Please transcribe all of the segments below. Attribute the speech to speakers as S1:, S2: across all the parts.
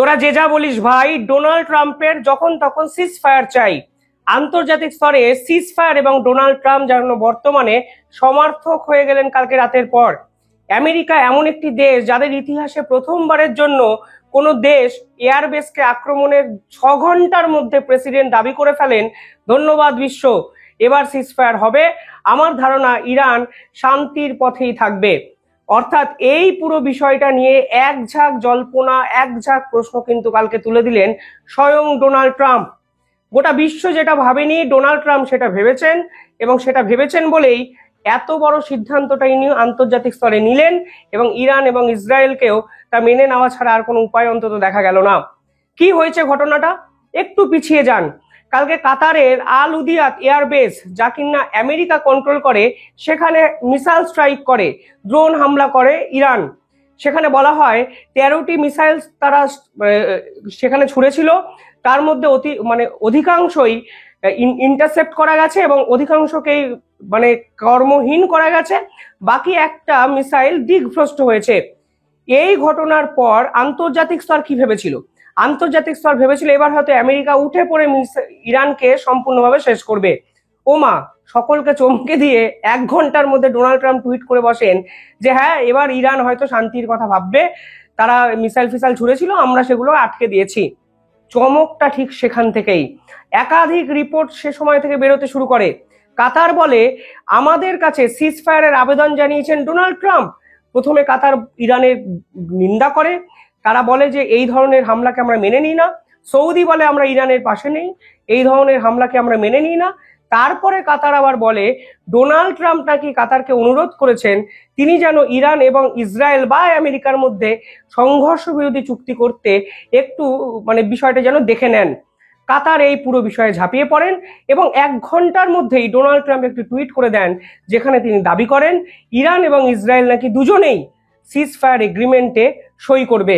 S1: তোরা যে যা বলিস ভাই, ডোনাল্ড ট্রাম্পের যখন তখন সিজ ফায়ার চাই। আন্তর্জাতিক স্তরে সিজ ফায়ার এবং ডোনাল্ড ট্রাম্প যেন বর্তমানে সমার্থক হয়ে গেলেন কালকে রাতের পর। আমেরিকা এমন একটি দেশ যাদের ইতিহাসে প্রথমবারের জন্য কোন দেশ এয়ারবেসকে আক্রমণের 6 ঘন্টার মধ্যে প্রেসিডেন্ট দাবি করে ফেলেন ধন্যবাদ বিশ্ব, এবার সিজ ফায়ার হবে। আমার ধারণা ইরান শান্তির পথেই থাকবে। অর্থাৎ এই পুরো বিষয়টা নিয়ে এক ঝাঁক জল্পনা, এক ঝাঁক প্রশ্ন কিন্তু কালকে তুলে দিলেন স্বয়ং ডোনাল্ড ট্রাম্প। গোটা বিশ্ব যেটা ভাবেনি, ডোনাল্ড ট্রাম্প সেটা ভেবেছেন, এবং সেটা ভেবেছেন বলেই এত বড় সিদ্ধান্তটা ইনি আন্তর্জাতিক স্তরে নিলেন, এবং ইরান এবং ইসরায়েলকেও তা মেনে নেওয়া ছাড়া আর কোনো উপায় অন্তত দেখা গেল না। কি হয়েছে ঘটনাটা, একটু পিছিয়ে যান। কালকে কাতারের আল উদিয়াত এয়ারবেস, যা কিনা আমেরিকা কন্ট্রোল করে, সেখানে মিসাইল স্ট্রাইক করে, ড্রোন হামলা করে ইরান। সেখানে বলা হয় 13টি মিসাইল তারা সেখানে ছুড়েছিল, তার মধ্যে অধিকাংশই ইন্টারসেপ্ট করা গেছে এবং অধিকাংশকেই কর্মহীন করা গেছে। বাকি একটা মিসাইল দিকভ্রষ্ট হয়েছে। এই ঘটনার পর আন্তর্জাতিক স্তর কি ভেবেছিল? আন্তর্জাতিক স্তর ভেবেছিল এবার হয়তো আমেরিকা উঠে পড়ে ইরানকে সম্পূর্ণভাবে শেষ করবে। ওমা, সকলকে চমকে দিয়ে 1 ঘন্টার মধ্যে ডোনাল্ড ট্রাম্প টুইট করে বসেন যে হ্যাঁ, এবার ইরান হয়তো শান্তির কথা ভাববে, তারা মিসাইল ফিসাইল ছুড়েছিল, আমরা সেগুলো আটকে দিয়েছি। চমকটা ঠিক সেখান থেকেই। একাধিক রিপোর্ট সে সময় থেকে বেরোতে শুরু করে। কাতার বলে আমাদের কাছে সিজ ফায়ারের আবেদন জানিয়েছেন ডোনাল্ড ট্রাম্প। প্রথমে কাতার ইরানের নিন্দা করে, তারা বলে যে এই ধরনের হামলাকে আমরা মেনে নিই না। সৌদি বলে আমরা ইরানের পাশে নেই, এই ধরনের হামলাকে আমরা মেনে নিই না। তারপরে কাতার আবার বলে ডোনাল্ড ট্রাম্প নাকি কাতারকে অনুরোধ করেছেন তিনি যেন ইরান এবং ইসরায়েল বা আমেরিকার মধ্যে সংঘর্ষ বিরোধী চুক্তি করতে একটু বিষয়টা যেন দেখে নেন। কাতার এই পুরো বিষয়ে ঝাঁপিয়ে পড়েন এবং 1 ঘন্টার মধ্যেই ডোনাল্ড ট্রাম্প একটি টুইট করে দেন, যেখানে তিনি দাবি করেন ইরান এবং ইসরায়েল নাকি দুজনেই সিজ ফায়ার এগ্রিমেন্টে সই করবে।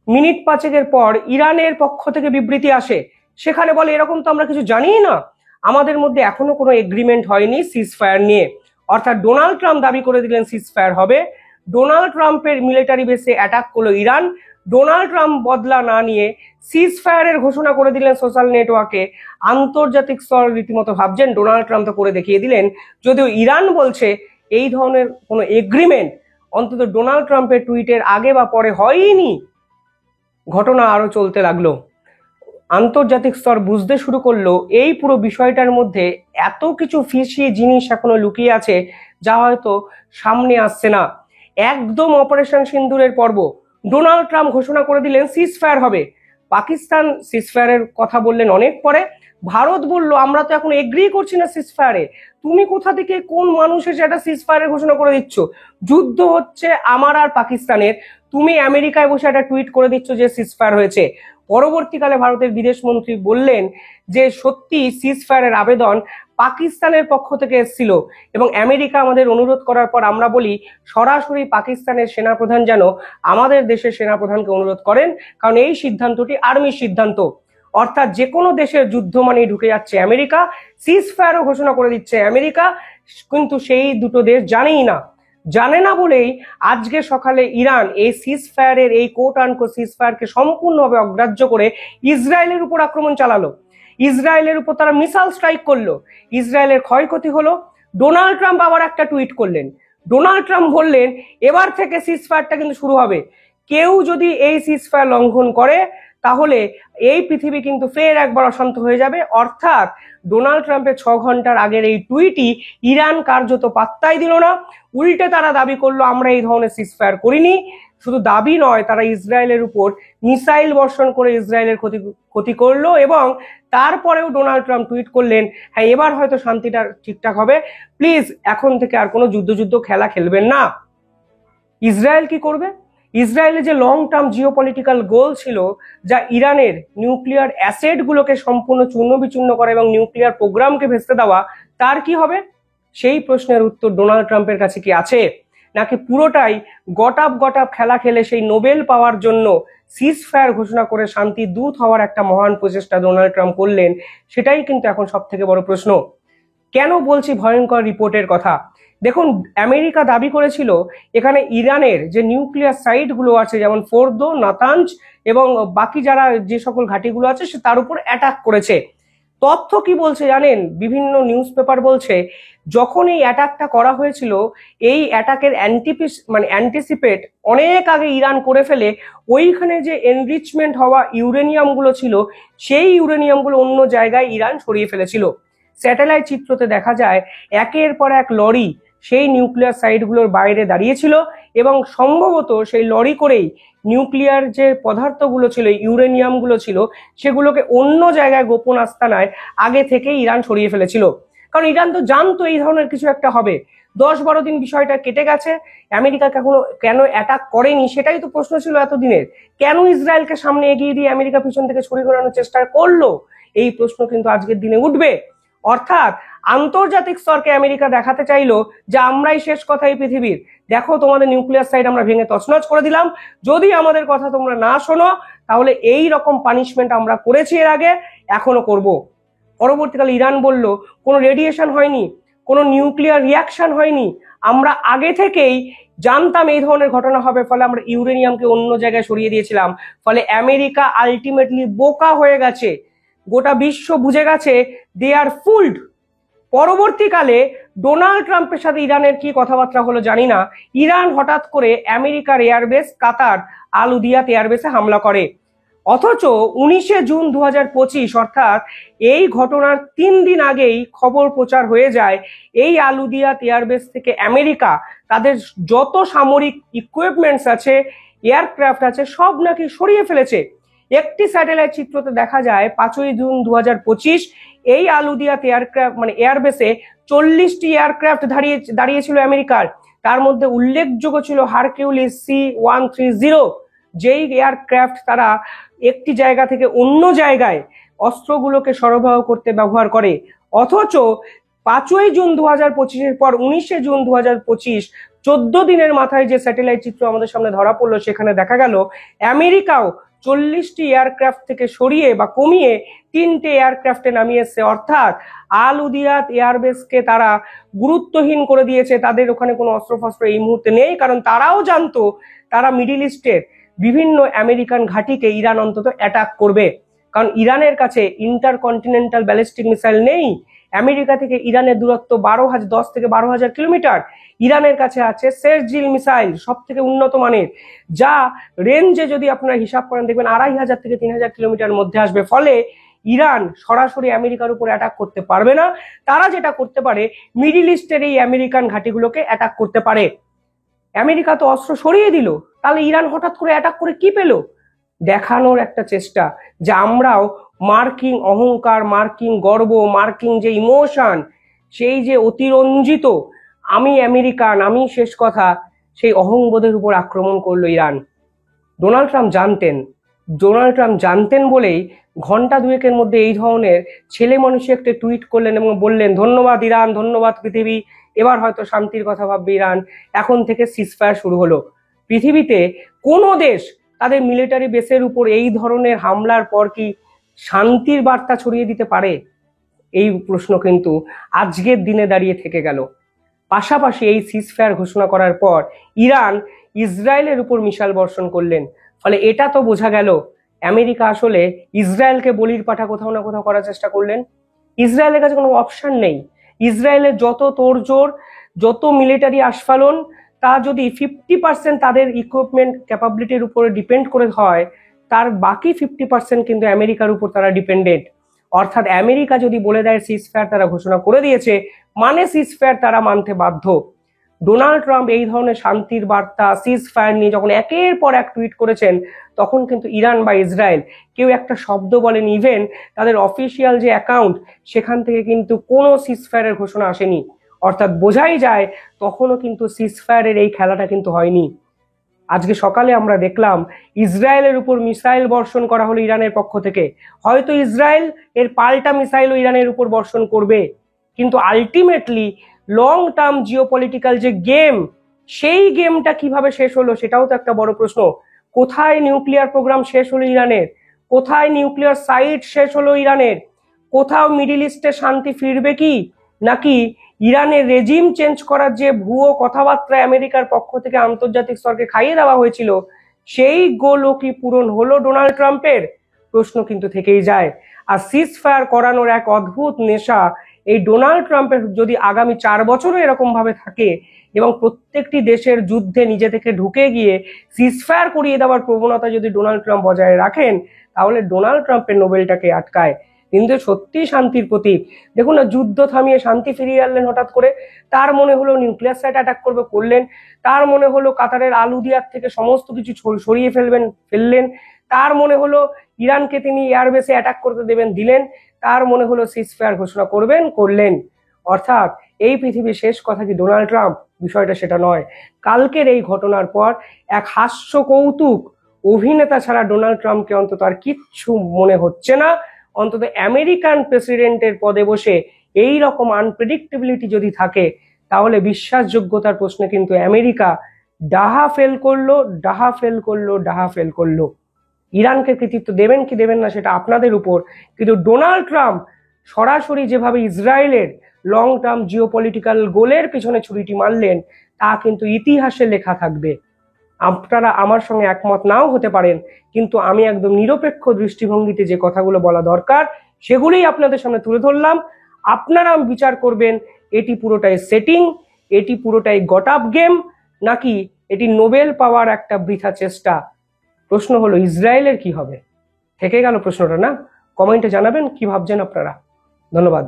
S1: মিনিট 5 পর ইরানের পক্ষ থেকে বিবৃতি আসে, সেখানে বলে এরকম তো আমরা কিছু জানিই না, আমাদের মধ্যে এখনো কোনো এগ্রিমেন্ট হয়নি সিজ ফায়ার নিয়ে। অর্থাৎ ডোনাল্ড ট্রাম্প দাবি করে দিলেন সিজ ফায়ার হবে। ডোনাল্ড ট্রাম্পের মিলিটারি বেসে অ্যাটাক করলো ইরান। ডোনাল্ড ট্রাম্প বদলা না নিয়ে সিজ ফায়ারের ঘোষণা করে দিলেন সোশ্যাল নেটওয়ার্কে। আন্তর্জাতিক স্তর রীতিমতো ভাবছেন ডোনাল্ড ট্রাম্প তো করে দেখিয়ে দিলেন, যদিও ইরান বলছে এই ধরনের কোনো এগ্রিমেন্ট অন্তত ডোনাল্ড ট্রাম্পের টুইটের আগে বা পরে হয়নি। ঘটনা আরো চলতে লাগলো। আন্তর্জাতিক স্তর বুঝতে শুরু করলো এই পুরো বিষয়টার মধ্যে এত কিছু ফিসি জিনিস এখনো লুকিয়ে আছে, যা হয়তো সামনে আসছে না। একদম অপারেশন সিন্দুরের পর্ব। ডোনাল্ড ট্রাম্প ঘোষণা করে দিলেন সিজ ফায়ার হবে। পাকিস্তান সিজ ফায়ারের কথা বললেন অনেক পরে। ভারত বলল আমরা তো এখন এগ্রি করছি না সিজ ফায়ারে, তুমি কোথা থেকে কোন মানুষ এসে একটা সিজ ফায়ারের ঘোষণা করে দিচ্ছ? যুদ্ধ হচ্ছে আমার আর পাকিস্তানের, তুমি আমেরিকায় বসে একটা টুইট করে দিচ্ছ যে সিজ ফায়ার হয়েছে। পরবর্তীকালে ভারতের বিদেশ মন্ত্রী বললেন যে সত্যি সিজ ফায়ারের আবেদন পাকিস্তানের পক্ষ থেকে এসেছিল এবং আমেরিকা আমাদের অনুরোধ করার পর আমরা বলি সরাসরি পাকিস্তানের সেনাপ্রধান যেন আমাদের দেশের সেনাপ্রধানকে অনুরোধ করেন, কারণ এই সিদ্ধান্তটি আর্মির সিদ্ধান্ত। অর্থাৎ যে কোনো দেশের যুদ্ধ মানেই ঢুকে যাচ্ছে আমেরিকা, সিজ ফায়ারও ঘোষণা করে দিচ্ছে আমেরিকা, কিন্তু সেই দুটো দেশ জানে না বলেই আজকে সকালে ইরান এই সিজ ফায়ারের এই কোট আনকোট সিজ ফায়ারকে সম্পূর্ণভাবে অগ্রাহ্য করে ইসরায়েলের উপর আক্রমণ চালালো। ইসরায়েলের উপর তারা মিসাইল স্ট্রাইক করলো, ইসরায়েলের ক্ষয়ক্ষতি হলো। ডোনাল্ড ট্রাম্প আবার একটা টুইট করলেন। ডোনাল্ড ট্রাম্প বললেন এবার থেকে সিজ ফায়ারটা কিন্তু শুরু হবে, কেউ যদি এই সিজ ফায়ার লঙ্ঘন করে তাহলে এই পৃথিবী কিন্তু ফের একবার অশান্ত হয়ে যাবে। অর্থাৎ ডোনাল্ড ট্রাম্পের 6 ঘন্টার আগের এই টুইটই ইরান কার্যত পাত্তাই দিল না। উল্টে তারা দাবি করলো আমরা এই ধরনের সিজ ফায়ার করিনি। শুধু দাবি নয়, তারা ইসরায়েলের উপর মিসাইল বর্ষণ করে ইসরায়েলের ক্ষতি করলো। এবং তারপরেও ডোনাল্ড ট্রাম্প টুইট করলেন হ্যাঁ, এবার হয়তো শান্তিটা ঠিকঠাক হবে, প্লিজ এখন থেকে আর কোনো যুদ্ধ খেলা খেলবেন না। ইসরায়েল কি করবে? ইসরায়েলের যে লং টার্ম জিওপলিটিক্যাল গোল ছিল, যা ইরানের নিউক্লিয়ার অ্যাসেট গুলোকে সম্পূর্ণ চূর্ণ বিচূর্ণ করা এবং নিউক্লিয়ার প্রোগ্রামকে ভেস্তে দেওয়া, তার কি হবে? সেই প্রশ্নের উত্তর ডোনাল্ড ট্রাম্পের কাছে কি আছে, নাকি পুরোটাই গটাপ খেলা খেলে সেই নোবেল পাওয়ার জন্য সিজ ফায়ার ঘোষণা করে শান্তি দূত হওয়ার একটা মহান প্রচেষ্টা ডোনাল্ড ট্রাম্প করলেন? সেটাই কিন্তু এখন সব থেকে বড় প্রশ্ন। কেন বলছি ভয়ঙ্কর রিপোর্টের কথা? দেখুন, আমেরিকা দাবি করেছিল এখানে ইরানের যে নিউক্লিয়ার সাইট গুলো আছে, যেমন ফোর্দো, নাতানজ এবং বাকি যারা যে সকল ঘাঁটিগুলো আছে সে তার উপর অ্যাটাক করেছে। তথ্য কি বলছে জানেন, বিভিন্ন নিউজ পেপার বলছে যখন এই অ্যাটাকটা করা হয়েছিল, এই অ্যাটাকের অ্যান্টিসিপেট অনেক আগে ইরান করে ফেলে ওইখানে যে এনরিচমেন্ট হওয়া ইউরেনিয়াম গুলো ছিল সেই ইউরেনিয়াম গুলো অন্য জায়গায় ইরান সরিয়ে ফেলেছিল। স্যাটেলাইট চিত্রতে দেখা যায় একের পর এক লরি সেই নিউক্লিয়ার সাইটগুলোর বাইরে দাঁড়িয়েছিল এবং সম্ভবত সেই লরি করেই নিউক্লিয়ার যে পদার্থগুলো ছিল, ইউরেনিয়াম গুলো ছিল, সেগুলোকে অন্য জায়গায় গোপন আস্তানায় আগে থেকেই ইরান সরিয়ে ফেলেছিল। কারণ ইরান তো জানতো এই ধরনের কিছু একটা হবে। 10-12 দিন বিষয়টা কেটে গেছে, আমেরিকা কেন অ্যাটাক করেনি সেটাই তো প্রশ্ন ছিল এতদিনের। কেন ইসরায়েলকে সামনে এগিয়ে দিয়ে আমেরিকা পিছন থেকে ছড়ি ঘোরানোর চেষ্টা করলো, এই প্রশ্ন কিন্তু আজকের দিনে উঠবে। অর্থাৎ আন্তর্জাতিক স্তরকে আমেরিকা দেখাতে চাইলো যে আমরাই শেষ কথা এই পৃথিবীর, দেখো তোমাদের নিউক্লিয়ার সাইট আমরা ভেঙে তছনছ করে দিলাম, যদি আমাদের কথা তোমরা না শোনো তাহলে এই রকম পানিশমেন্ট আমরা করেছি এর আগে, এখনো করব। পরবর্তীকালে ইরান বলল কোনো রেডিয়েশন হয়নি, কোনো নিউক্লিয়ার রিয়াকশন হয়নি, আমরা আগে থেকেই জানতাম এই ধরনের ঘটনা হবে, ফলে আমরা ইউরেনিয়ামকে অন্য জায়গায় সরিয়ে দিয়েছিলাম। ফলে আমেরিকা আলটিমেটলি বোকা হয়ে গেছে, গোটা বিশ্ব বুঝে গেছে দে আর ফুলড। পরবর্তীকালে ডোনাল্ড ট্রাম্পের সাথে ইরানের কি কথাবার্তা হলো জানি না, ইরান হঠাৎ করে আমেরিকার এয়ারবেস কাতার আল উদিয়াত এয়ারবেসে হামলা করে। অথচ 19শে জুন 2025 অর্থাৎ এই ঘটনার 3 দিন আগেই খবর প্রচার হয়ে যায় এই আল উদিয়াত এয়ারবেস থেকে আমেরিকা তাদের যত সামরিক ইকুইপমেন্টস আছে, এয়ারক্রাফট আছে, সব নাকি সরিয়ে ফেলেছে। একটি স্যাটেলাইট চিত্রতে দেখা যায় 5ই জুন 2025 এই আল উদিয়াত এয়ারবেসে 40টি এয়ারক্রাফট দাঁড়িয়েছিল আমেরিকার। তার মধ্যে উল্লেখযোগ্য ছিল হারকিউলিস C-130, যেই এয়ারক্রাফট তারা একটি জায়গা থেকে অন্য জায়গায় অস্ত্রগুলোকে সরবরাহ করতে ব্যবহার করে। অথচ 5ই জুন 2025 পর 19শে জুন 2025 14 দিনের মাথায় যে স্যাটেলাইট চিত্র আমাদের সামনে ধরা পড়লো, সেখানে দেখা গেল আমেরিকাও 40টি এয়ারক্রাফট থেকে সরিয়ে বা কমিয়ে 3টে এয়ারক্রাফটে নামিয়েছে। অর্থাৎ আল উদিয়াত এয়ারবেসকে তারা গুরুত্বহীন করে দিয়েছে, তাদের ওখানে কোনো অস্ত্রফস্ত্র এই মুহূর্তে নেই, কারণ তারাও জানতো তারা মিডিল ইস্টের বিভিন্ন আমেরিকান ঘাঁটিকে ইরান অন্তত অ্যাটাক করবে। কারণ ইরানের কাছে ইন্টারকন্টিনেন্টাল ব্যালিস্টিক মিসাইল নেই। আমেরিকা থেকে ইরানের দূরত্ব 10 থেকে 12,000 কিলোমিটার। ইরানের কাছে আছে সেরজিল মিসাইল, সব থেকে উন্নত মানের, যা রেঞ্জে যদি আপনারা হিসাব করেন দেখবেন 2,500 থেকে 3,000 কিলোমিটার মধ্যে আসবে। ফলে ইরান সরাসরি আমেরিকার উপর অ্যাটাক করতে পারবে না। তারা যেটা করতে পারে মিডিল ইস্টের এই আমেরিকান ঘাঁটিগুলোকে অ্যাটাক করতে পারে। আমেরিকা তো অস্ত্র সরিয়ে দিল, তাহলে ইরান হঠাৎ করে অ্যাটাক করে কি পেল? দেখানোর একটা চেষ্টা যে আমরাও মার্কিং অহংকার, মার্কিং গর্ব, মার্কিং যে ইমোশন, সেই যে অতিরঞ্জিত আমি আমেরিকান, আমি শেষ কথা, সেই অহংবোধের উপর আক্রমণ করলো ইরান। ডোনাল্ড ট্রাম্প জানতেন বলেই ঘন্টা দুয়েকের মধ্যে এই ধরনের ছেলে মানুষই একটা টুইট করলেন এবং বললেন ধন্যবাদ ইরান, ধন্যবাদ পৃথিবী, এবার হয়তো শান্তির কথা ভাববে ইরান, এখন থেকে সিজফায়ার শুরু হলো। পৃথিবীতে কোনো দেশ তাদের মিলিটারি বেসের উপর এই ধরনের হামলার পর কি শান্তির বার্তা ছড়িয়ে দিতে পারে? এই প্রশ্ন কিন্তু আজকের দিনে দাঁড়িয়ে থেকে গেল। পাশাপাশি এই সিজফায়ার ঘোষণা করার পর ইরান ইসরায়েলের উপর মিসাইল বর্ষণ করলেন। ফলে এটা তো বোঝা গেল আমেরিকা আসলে ইসরায়েলকে বলির পাঠা কোথাও না কোথাও করার চেষ্টা করলেন। ইসরায়েলের কাছে কোনো অপশন নেই। ইসরায়েলের যত তোড়জোড়, যত মিলিটারি আস্ফালন, তা যদি 50% তাদের ইকুইপমেন্ট ক্যাপাবিলিটির উপরে ডিপেন্ড করে হয়, তার বাকি 50% কিন্তু আমেরিকার উপর তারা ডিপেন্ডেন্ট। অর্থাৎ আমেরিকা যদি বলে দেয় সিজফায়ার তারা ঘোষণা করে দিয়েছে, মানে সিজফায়ার তারা মানতে বাধ্য। ডোনাল্ড ট্রাম্প এই ধরনের শান্তির বার্তা সিজফায়ার নিয়ে যখন একের পর এক টুইট করেছেন, তখন কিন্তু ইরান বা ইসরায়েল কেউ একটা শব্দ বলেন। ইভেন তাদের অফিসিয়াল যে অ্যাকাউন্ট, সেখান থেকে কিন্তু কোনো সিজফায়ারের ঘোষণা আসেনি। অর্থাৎ বোঝাই যায় তখনও কিন্তু সিজফায়ারের এই খেলাটা কিন্তু হয়নি। আজকে সকালে আমরা দেখলাম ইসরায়েলের উপর মিসাইল বর্ষণ করা হলো ইরানের পক্ষ থেকে। হয়তো ইসরায়েল এর পাল্টা মিসাইলও ইরানের উপর বর্ষণ করবে, কিন্তু আলটিমেটলি লং টার্ম জিওপলিটিক্যাল যে গেম, সেই গেমটা কিভাবে শেষ হলো সেটাও তো একটা বড় প্রশ্ন। কোথায় নিউক্লিয়ার প্রোগ্রাম শেষ হলো ইরানের? কোথায় নিউক্লিয়ার সাইট শেষ হলো ইরানের? কোথাও মিডিল ইস্টে শান্তি ফিরবে কি, নাকি ইরানের রেজিম চেঞ্জ করার যে ভুয়ো কথাবার্তা আমেরিকার পক্ষ থেকে আন্তর্জাতিক স্তরকে খাইয়ে দেওয়া হয়েছিল, সেই গোলও কি পূরণ হলো ডোনাল্ড ট্রাম্পের? প্রশ্ন কিন্তু থেকেই যায়। আর সিজ ফায়ার করানোর এক অদ্ভুত নেশা এই ডোনাল্ড ট্রাম্পের যদি আগামী 4 বছরও এরকম ভাবে থাকে এবং প্রত্যেকটি দেশের যুদ্ধে নিজে থেকে ঢুকে গিয়ে সিজ ফায়ার করিয়ে দেওয়ার প্রবণতা যদি ডোনাল্ড ট্রাম্প বজায় রাখেন, তাহলে ডোনাল্ড ট্রাম্পের নোবেলটাকে আটকায়। কিন্তু সত্যি শান্তির প্রতীক। দেখুন না, যুদ্ধ থামিয়ে শান্তি ফিরিয়ে আনলেন হঠাৎ করে। তার মনে হলো নিউক্লিয়ার সাইট অ্যাটাক করবে, করলেন। তার মনে হলো কাতারের আলুদিয়ার থেকে সমস্ত কিছু সরিয়ে ফেললেন। তার মনে হলো ইরানকে তিনি এয়ারবেসে অ্যাটাক করতে দেবেন, দিলেন। তার মনে হলো সিজ ফায়ার ঘোষণা করলেন। অর্থাৎ এই পৃথিবীর শেষ কথা কি ডোনাল্ড ট্রাম্প? বিষয়টা সেটা নয়। কালকের এই ঘটনার পর এক হাস্য কৌতুক অভিনেতা ছাড়া ডোনাল্ড ট্রাম্পকে অন্তত আর কিচ্ছু মনে হচ্ছে না। অন্তত আমেরিকান প্রেসিডেন্টের পদে বসে এই রকম আনপ্রেডিক্টেবিলিটি যদি থাকে, তাহলে বিশ্বাসযোগ্যতার প্রশ্নে কিন্তু আমেরিকা ডাহা ফেল করলো। ইরানকে কৃতিত্ব দেবেন কি দেবেন না সেটা আপনাদের উপর, কিন্তু ডোনাল্ড ট্রাম্প সরাসরি যেভাবে ইসরায়েলের লং টার্ম জিওপলিটিক্যাল গোলের পিছনে ছুরিটি মারলেন, তা কিন্তু ইতিহাসে লেখা থাকবে। আপনারা আমার সঙ্গে একমত নাও হতে পারেন, কিন্তু আমি একদম নিরপেক্ষ দৃষ্টিভঙ্গিতে যে কথাগুলো বলা দরকার সেগুলোই আপনাদের সামনে তুলে ধরলাম। আপনারা বিচার করবেন এটি পুরোটাই সেটিং, এটি পুরোটাই গট আপ গেম, নাকি এটি নোবেল পাওয়ার একটা বৃথা চেষ্টা। প্রশ্ন হলো ইসরায়েলের কি হবে? থেকে গেল প্রশ্নটা, না? কমেন্টে জানাবেন কি ভাবছেন আপনারা। ধন্যবাদ।